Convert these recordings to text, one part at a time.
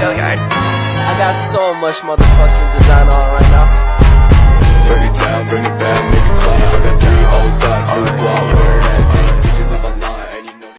I got so much motherfucking design on right now. Bring it down, bring it back, make it clap. I got 3 old thoughts, new block, wear that thing. Bitches on my line, and you know.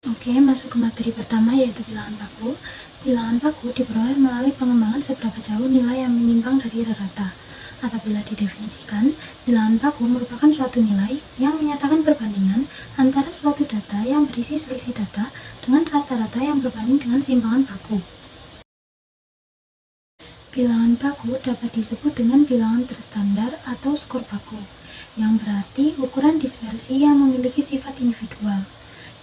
Oke, masuk ke materi pertama yaitu bilangan baku. Bilangan baku diperoleh melalui pengembangan seberapa jauh nilai yang menyimpang dari rata. Apabila didefinisikan, bilangan baku merupakan suatu nilai yang menyatakan perbandingan antara suatu data yang berisi selisih data dengan rata-rata yang berbanding dengan simpangan baku. Bilangan baku dapat disebut dengan bilangan terstandar atau skor baku, yang berarti ukuran dispersi yang memiliki sifat individual.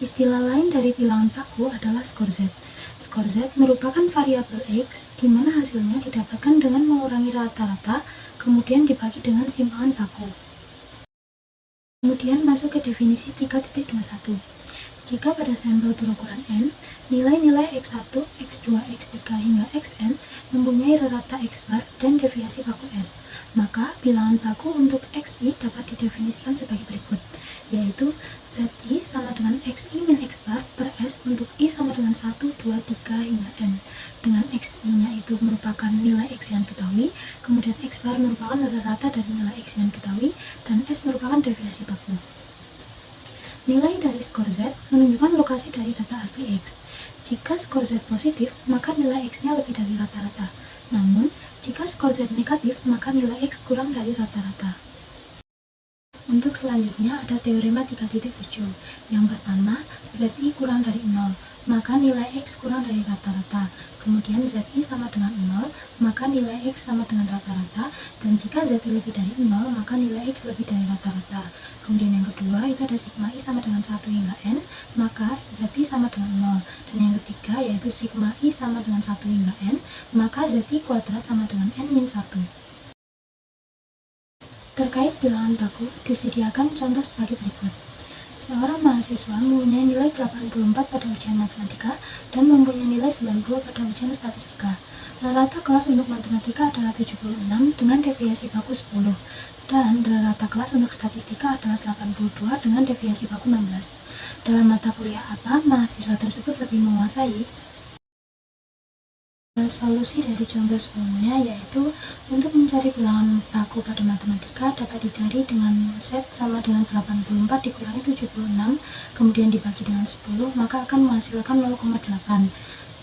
Istilah lain dari bilangan baku adalah skor Z. Skor Z merupakan variabel X di mana hasilnya didapatkan dengan mengurangi rata-rata, kemudian dibagi dengan simpangan baku. Kemudian masuk ke definisi 3.21. Jika pada sampel berukuran N, nilai-nilai X1, X2, X3 hingga Xn mempunyai rata X bar dan deviasi baku S, maka bilangan baku untuk Xi dapat didefinisikan sebagai berikut, yaitu Zi sama dengan Xi min X bar per S untuk I sama dengan 1, 2, 3 hingga N, dengan Xi-nya itu merupakan nilai X yang diketahui, kemudian X bar merupakan rata dari nilai X yang diketahui, dan S merupakan deviasi baku. Nilai dari skor Z menunjukkan lokasi dari data asli X. Jika skor Z positif, maka nilai X-nya lebih dari rata-rata. Namun, jika skor Z negatif, maka nilai X kurang dari rata-rata. Untuk selanjutnya ada teorema 3.7. Yang pertama, Zi kurang dari 0, maka nilai X kurang dari rata-rata. Kemudian Zi sama dengan 0, maka nilai X sama dengan rata-rata. Dan jika Zi lebih dari 0, maka nilai X lebih dari rata-rata. Kemudian yang kedua, itu ada sigma I sama dengan 1 hingga N, maka Zi sama dengan 0. Dan yang ketiga, yaitu sigma I sama dengan 1 hingga N, maka Zi kuadrat sama dengan N min 1. Terkait bilangan baku, disediakan contoh sebagai berikut. Seorang mahasiswa mempunyai nilai 84 pada ujian matematika dan mempunyai nilai 92 pada ujian statistika. Rata kelas untuk matematika adalah 76 dengan deviasi baku 10, dan rata kelas untuk statistika adalah 82 dengan deviasi baku 16. Dalam mata kuliah apa mahasiswa tersebut lebih menguasai? Solusi dari contoh sebelumnya yaitu untuk mencari bilangan baku pada matematika dapat dicari dengan Z sama dengan 84 dikurangi 76 kemudian dibagi dengan 10 maka akan menghasilkan 0,8.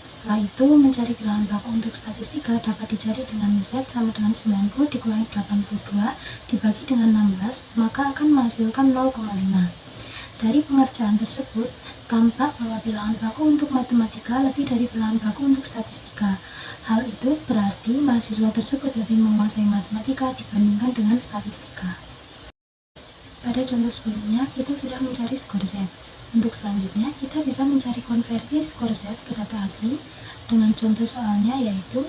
Setelah itu mencari bilangan baku untuk statistika dapat dicari dengan Z sama dengan 90 dikurangi 82 dibagi dengan 16 maka akan menghasilkan 0,5. Dari pengerjaan tersebut, tampak bahwa bilangan baku untuk matematika lebih dari bilangan baku untuk statistika. Hal itu berarti mahasiswa tersebut lebih menguasai matematika dibandingkan dengan statistika. Pada contoh sebelumnya, kita sudah mencari skor Z. Untuk selanjutnya, kita bisa mencari konversi skor Z ke data asli dengan contoh soalnya yaitu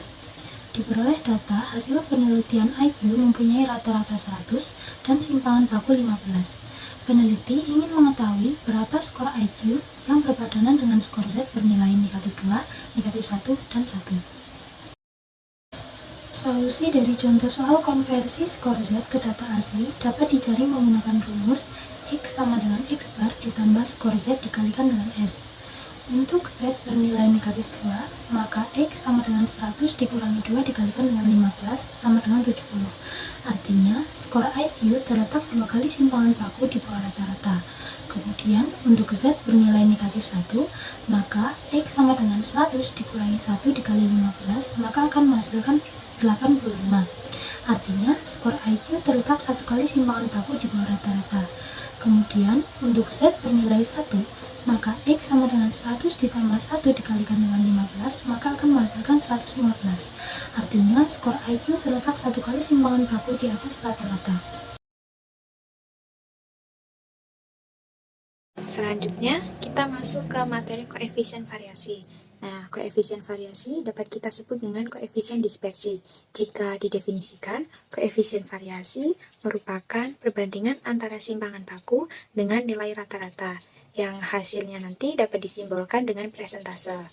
diperoleh data hasil penelitian IQ mempunyai rata-rata 100 dan simpangan baku 15. Peneliti ingin mengetahui berapa skor IQ yang berpadanan dengan skor Z bernilai negatif 2, negatif 1, dan 1. Solusi dari contoh soal konversi skor Z ke data asli dapat dicari menggunakan rumus X sama dengan X bar ditambah skor Z dikalikan dengan S. Untuk Z bernilai negatif 2, maka X sama dengan 100 dikurangi 2 dikalikan dengan 15 sama dengan 70. Artinya, skor IQ terletak 2 kali simpangan baku di bawah rata-rata. Kemudian, untuk Z bernilai negatif 1, maka X sama dengan 100 dikurangi 1 dikali 15, maka akan menghasilkan 85. Artinya, skor IQ terletak 1 kali simpangan baku di bawah rata-rata. Kemudian, untuk Z bernilai 1, maka X sama dengan 100 ditambah 1 dikalikan dengan 15, maka akan menghasilkan 115. Artinya, skor IQ terletak 1 kali simpangan baku di atas rata-rata. Selanjutnya, kita masuk ke materi koefisien variasi. Nah, koefisien variasi dapat kita sebut dengan koefisien dispersi. Jika didefinisikan, koefisien variasi merupakan perbandingan antara simpangan baku dengan nilai rata-rata, yang hasilnya nanti dapat disimbolkan dengan presentase.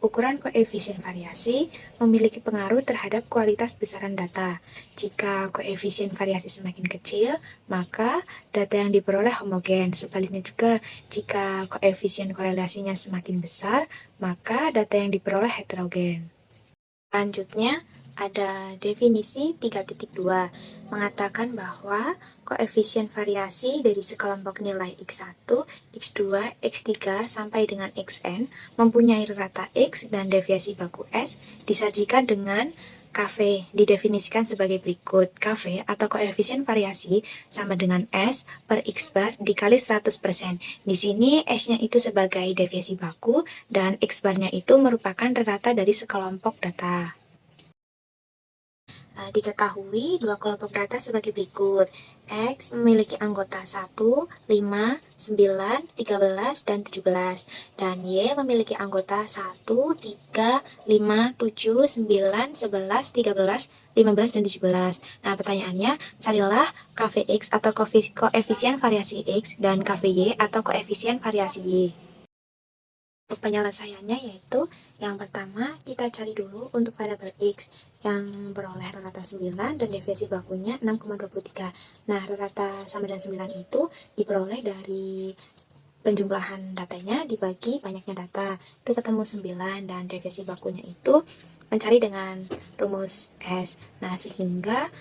ukuran koefisien variasi memiliki pengaruh terhadap kualitas besaran data. Jika koefisien variasi semakin kecil, maka data yang diperoleh homogen. Sebaliknya juga, jika koefisien korelasinya semakin besar, maka data yang diperoleh heterogen. Selanjutnya, ada definisi 3.2 mengatakan bahwa koefisien variasi dari sekelompok nilai X1, X2, X3 sampai dengan Xn mempunyai rata X dan deviasi baku S disajikan dengan KV didefinisikan sebagai berikut. KV atau koefisien variasi sama dengan S per X bar dikali 100%. Di sini S-nya itu sebagai deviasi baku dan X bar-nya itu merupakan rata dari sekelompok data. Diketahui dua kelompok data sebagai berikut. X memiliki anggota 1, 5, 9, 13, dan 17. Dan Y memiliki anggota 1, 3, 5, 7, 9, 11, 13, 15, dan 17. Nah, pertanyaannya, carilah KVX atau koefisien variasi X dan KVY atau koefisien variasi Y. Untuk penyelesaiannya yaitu yang pertama kita cari dulu untuk variabel X yang beroleh rata 9 dan deviasi bakunya 6,23. Nah, rata sama dengan 9 itu diperoleh dari penjumlahan datanya dibagi banyaknya data. Itu ketemu 9 dan deviasi bakunya itu mencari dengan rumus S. Nah, sehingga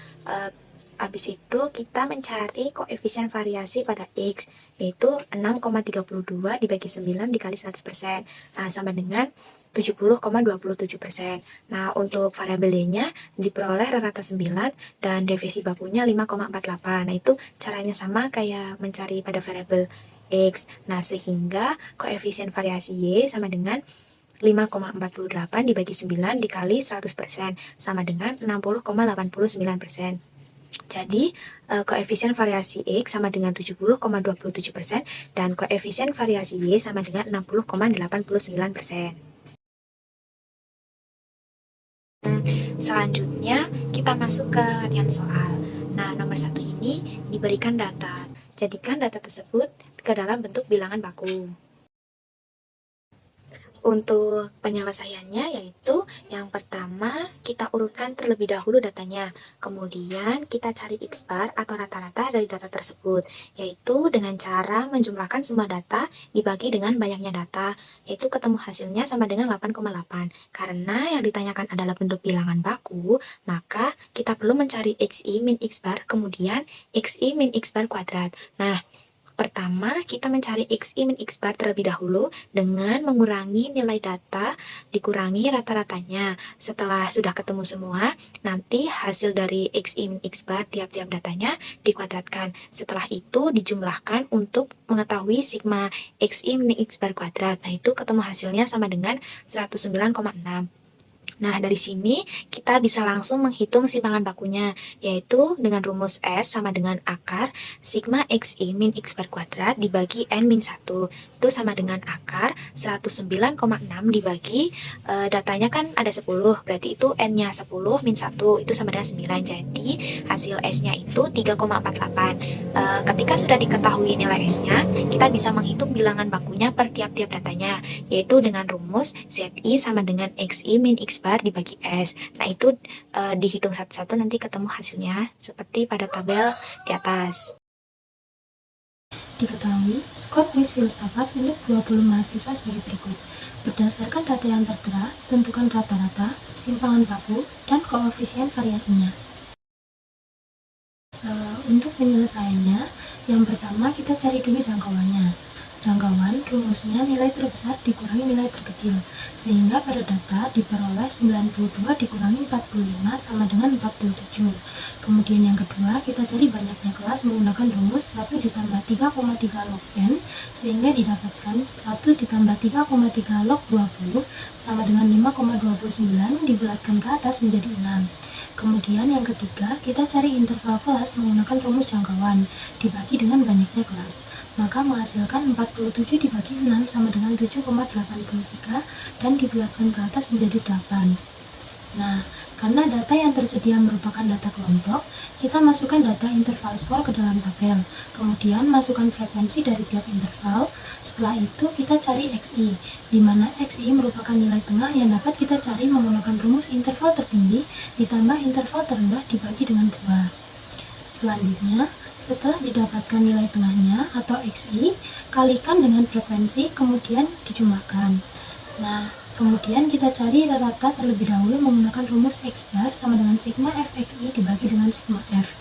habis itu kita mencari koefisien variasi pada X, yaitu 6,32 dibagi 9 dikali 100%, nah, sama dengan 70,27%. Nah, untuk variabel Y-nya diperoleh rata 9 dan deviasi bakunya 5,48. Nah, itu caranya sama kayak mencari pada variabel X. Nah, sehingga koefisien variasi Y sama dengan 5,48 dibagi 9 dikali 100% sama dengan 60,89%. Jadi, koefisien variasi X sama dengan 70,27% dan koefisien variasi Y sama dengan 60,89%. Selanjutnya, kita masuk ke latihan soal. Nah, nomor 1 ini diberikan data. Jadikan data tersebut ke dalam bentuk bilangan baku. Untuk penyelesaiannya yaitu yang pertama kita urutkan terlebih dahulu datanya, kemudian kita cari X bar atau rata-rata dari data tersebut, yaitu dengan cara menjumlahkan semua data dibagi dengan banyaknya data, yaitu ketemu hasilnya sama dengan 8,8. Karena yang ditanyakan adalah bentuk bilangan baku, maka kita perlu mencari XI min X bar kemudian XI min X bar kuadrat. Nah, pertama, kita mencari XI min X bar terlebih dahulu dengan mengurangi nilai data dikurangi rata-ratanya. Setelah sudah ketemu semua, nanti hasil dari XI min X bar tiap-tiap datanya dikuadratkan. Setelah itu dijumlahkan untuk mengetahui sigma XI min X bar kuadrat. Nah, itu ketemu hasilnya sama dengan 109,6. Nah, dari sini kita bisa langsung menghitung simpangan bakunya, yaitu dengan rumus S sama dengan akar sigma XI min X bar kuadrat dibagi N min 1. Itu sama dengan akar 109,6 dibagi, datanya kan ada 10, berarti itu N-nya 10 min 1, itu sama dengan 9. Jadi, hasil S-nya itu 3,48. Ketika sudah diketahui nilai S-nya, kita bisa menghitung bilangan bakunya per tiap-tiap datanya, yaitu dengan rumus ZI sama dengan XI min X bar dibagi S. Nah, itu dihitung satu-satu nanti ketemu hasilnya seperti pada tabel di atas. Diketahui, skor kuis filsafat milik 20 mahasiswa sebagai berikut. Berdasarkan data yang tertera, tentukan rata-rata, simpangan baku, dan koefisien variasinya. Untuk penyelesaiannya, yang pertama kita cari dulu jangkauannya. Jangkauan rumusnya nilai terbesar dikurangi nilai terkecil, sehingga pada data diperoleh 92 dikurangi 45 sama dengan 47. Kemudian yang kedua, kita cari banyaknya kelas menggunakan rumus 1 ditambah 3,3 log N, sehingga didapatkan 1 ditambah 3,3 log 20 sama dengan 5,29 dibulatkan ke atas menjadi 6. Kemudian yang ketiga, kita cari interval kelas menggunakan rumus jangkauan, dibagi dengan banyaknya kelas. Maka menghasilkan 47 dibagi 6 sama dengan 7,83 dan dibulatkan ke atas menjadi 8. Nah, Karena data yang tersedia merupakan data kelompok, kita masukkan data interval skor ke dalam tabel. Kemudian masukkan frekuensi dari tiap interval. Setelah itu kita cari XI, di mana XI merupakan nilai tengah yang dapat kita cari menggunakan rumus interval tertinggi ditambah interval terendah dibagi dengan 2. Selanjutnya, setelah didapatkan nilai tengahnya atau XI, kalikan dengan frekuensi, kemudian dijumlahkan. Nah, kemudian kita cari rata terlebih dahulu menggunakan rumus X bar sama dengan sigma Fxi dibagi dengan sigma F.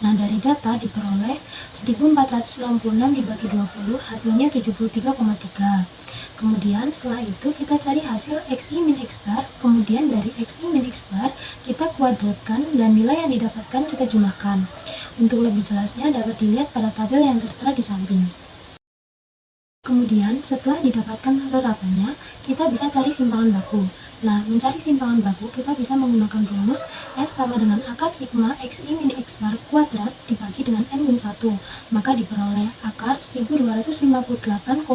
Nah, dari data diperoleh 1466 dibagi 20, hasilnya 73,3. Kemudian setelah itu kita cari hasil Xi min X bar, kemudian dari Xi min X bar kita kuadratkan dan nilai yang didapatkan kita jumlahkan. Untuk lebih jelasnya dapat dilihat pada tabel yang tertera di samping. Kemudian, setelah didapatkan ratapannya, kita bisa cari simpangan baku. Nah, mencari simpangan baku, kita bisa menggunakan rumus S sama dengan akar sigma Xi min X bar kuadrat dibagi dengan N-1. Maka diperoleh akar 1258,24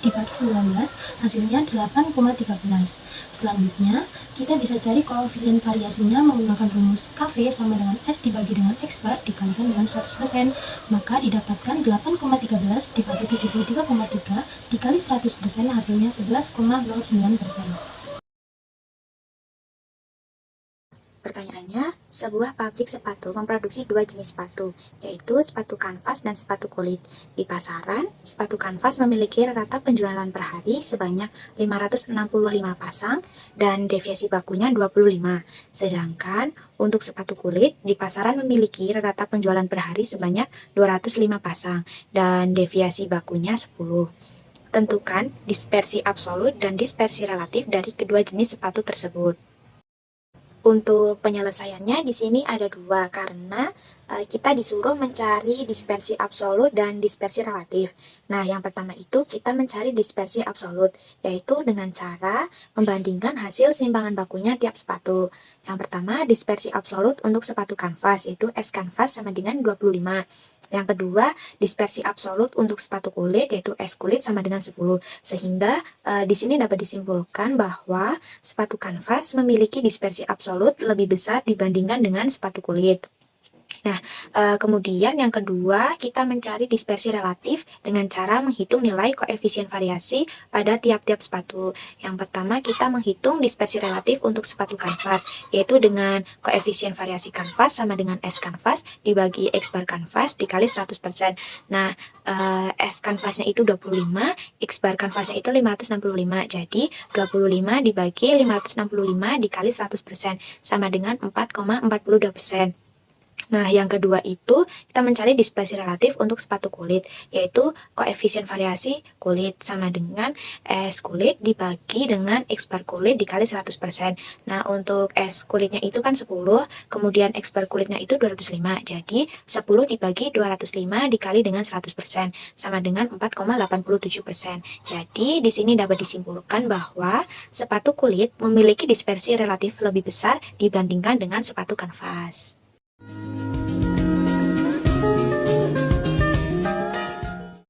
dibagi 19, hasilnya 8,13. Selanjutnya, kita bisa cari koefisien variasinya menggunakan rumus KV sama dengan S dibagi dengan X bar dikalikan dengan 100%. Maka didapatkan 8,13 dibagi 73,3 dikali 100%, hasilnya 11,09%. Pertanyaannya, sebuah pabrik sepatu memproduksi dua jenis sepatu, yaitu sepatu kanvas dan sepatu kulit. Di pasaran, sepatu kanvas memiliki rata penjualan per hari sebanyak 565 pasang dan deviasi bakunya 25. Sedangkan untuk sepatu kulit, di pasaran memiliki rata penjualan per hari sebanyak 205 pasang dan deviasi bakunya 10. Tentukan dispersi absolut dan dispersi relatif dari kedua jenis sepatu tersebut. Untuk penyelesaiannya di sini ada dua, karena kita disuruh mencari dispersi absolut dan dispersi relatif. Nah, yang pertama itu kita mencari dispersi absolut, yaitu dengan cara membandingkan hasil simpangan bakunya tiap sepatu. Yang pertama, dispersi absolut untuk sepatu kanvas, yaitu S kanvas sama dengan 25. Yang kedua, dispersi absolut untuk sepatu kulit, yaitu S kulit sama dengan 10. Sehingga di sini dapat disimpulkan bahwa sepatu kanvas memiliki dispersi absolut lebih besar dibandingkan dengan sepatu kulit. Nah, kemudian yang kedua, kita mencari dispersi relatif dengan cara menghitung nilai koefisien variasi pada tiap-tiap sepatu. Yang pertama, kita menghitung dispersi relatif untuk sepatu kanvas, yaitu dengan koefisien variasi kanvas sama dengan S kanvas dibagi X bar kanvas dikali 100%. Nah, S kanvasnya itu 25, X bar kanvasnya itu 565. Jadi, 25 dibagi 565 dikali 100% sama dengan 4,42%. Nah, yang kedua itu kita mencari dispersi relatif untuk sepatu kulit, yaitu koefisien variasi kulit sama dengan S kulit dibagi dengan X bar kulit dikali 100%. Nah, untuk S kulitnya itu kan 10, kemudian X bar kulitnya itu 205. Jadi, 10 dibagi 205 dikali dengan 100% sama dengan 4,87%. Jadi, di sini dapat disimpulkan bahwa sepatu kulit memiliki dispersi relatif lebih besar dibandingkan dengan sepatu kanvas.